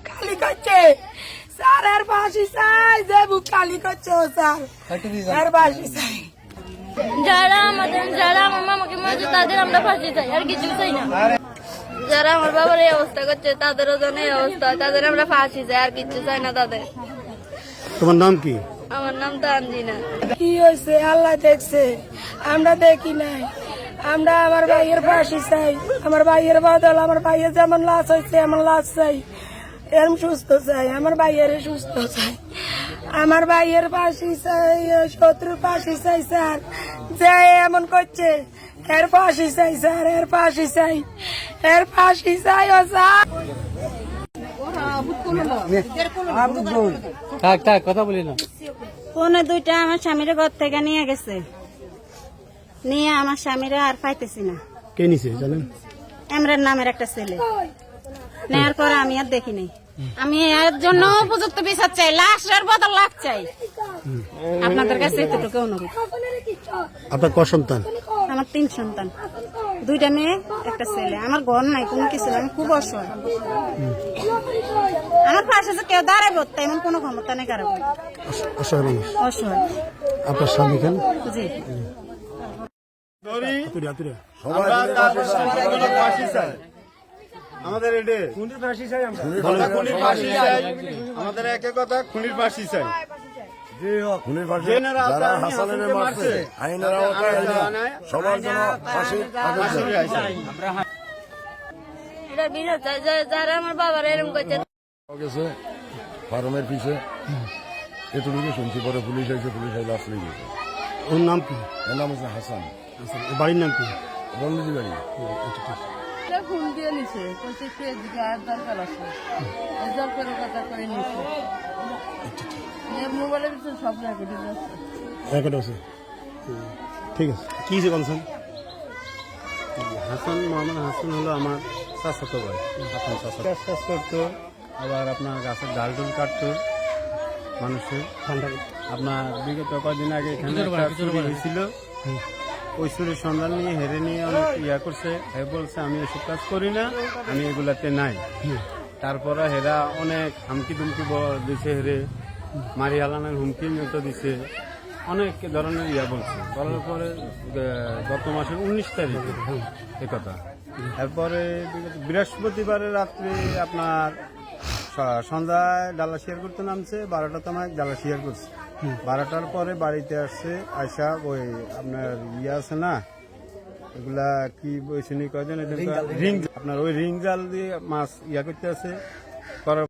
খালি করছে স্যার, এর ফাঁসি চাই, যে বুক খালি করছে ও স্যার, এর ফাঁসি চাই। যারা আমার মামাকে মারছে তাদের আমরা ফাঁসি চাই, আর কিছু চাই না। যারা আমার বাবার এই অবস্থা করছে তাদেরও যেন এই অবস্থা, তাদের আমরা ফাঁসি চাই, আর কিছু চাই না তাদের। তোমার নাম কি? আমার নাম তানজিনা। কি হয়েছে আল্লাহ দেখছে, আমরা দেখি নাই। আমরা আমার ভাইয়ের ফাঁসি চাই, আমার ভাইয়ের বদল, আমার ভাইয়ের যেমন লাশ হয়েছে এমন লাশ চাই, এরম সুস্থ চাই, আমার ভাইয়ের সুস্থ চাই, আমার ভাইয়ের ফাঁসি চাই, শত্রুর ফাঁসি চাই স্যার, যে এমন করছে এর ফাঁসি চাই স্যার, এর ফাঁসি চাই, এর ফাঁসি চাই ও স্যার। কথা বলি না। 1:45 আমার স্বামীর ঘর থেকে নিয়ে গেছে, নিয়ে আমার স্বামীরা আর পাইতেছি না। কে নিছে জানেন? এমরান নামের একটা ছেলে নেওয়ার পরে আমি আর দেখি নাই। আমি এর জন্য উপযুক্ত বিচার চাই, লাশের বদল লাশ চাই। আপনাদের কাছে এতটুকু অনুরোধ। আপনার ক সন্তান? আমার 3 সন্তান, 2টা মেয়ে, একটা ছেলে। আমার ঘর নাই, কোনো কিছু নাই, আমি খুব অসহায়। আমার পাশে যে কেউ দাঁড়াবো তেমন কোনো ক্ষমতা নেই কারো, অসহায় মানুষ। অসহায়। আপনার স্বামী কেন? জি। আমাদের আমাদের একে কথা খুনির ফাঁসি চাই। এটা বিচার চাই, যারা আমার বাবার এরকম করছে। ফার্মের পিছে এতটুকু শুনছি, পরে পুলিশ আইছে, পুলিশ আইলে আসলে গেছে। ওর নাম কি? এর নাম হচ্ছে হাসান। ওর বাড়ির নাম কি? রণজি বাড়ি। ফোন দিয়ে নিছে, বলছে কে দিকে আর দরকার আছে, দরকার কথা করে নিছে। মোবাইলের ভিতরে সব রেকর্ডিং আছে। রেকর্ড আছে, ঠিক আছে। কি হয়েছে বলছেন? হাসান, মোহাম্মদ হাসান হলো আমার চাচাতো ভাই। হাসান চাচা কাজ করতো, আবার আপনার গাছের ডাল ডুল কাটতো মানুষের। আপনার বিগত কদিন আগে এখানে একটা চুরি হয়েছিল, ওই চুরির সন্ধান নিয়ে হেরে নিয়ে অনেক করছে। হে বলছে আমি এসব কাজ করি না, আমি এগুলাতে নাই। তারপরে হেরা অনেক হামকি দুমকি দিছে, হেরে মারি হালানোর হুমকি মতো দিছে, অনেক ধরনের বলছে। বলার পরে গত মাসের 19 তারিখে এ কথা। তারপরে বৃহস্পতিবারের রাত্রে আপনার সন্ধ্যায় ডালা শেয়ার করতে নামছে, 12টার সময় ডালা শেয়ার করছে। 12টার পরে বাড়িতে আসছে, আয়সা ওই আপনার আছে না, এগুলা কি বলছেন কয়জন, রিং, আপনার ওই রিং জাল দিয়ে মাছ করতে আছে।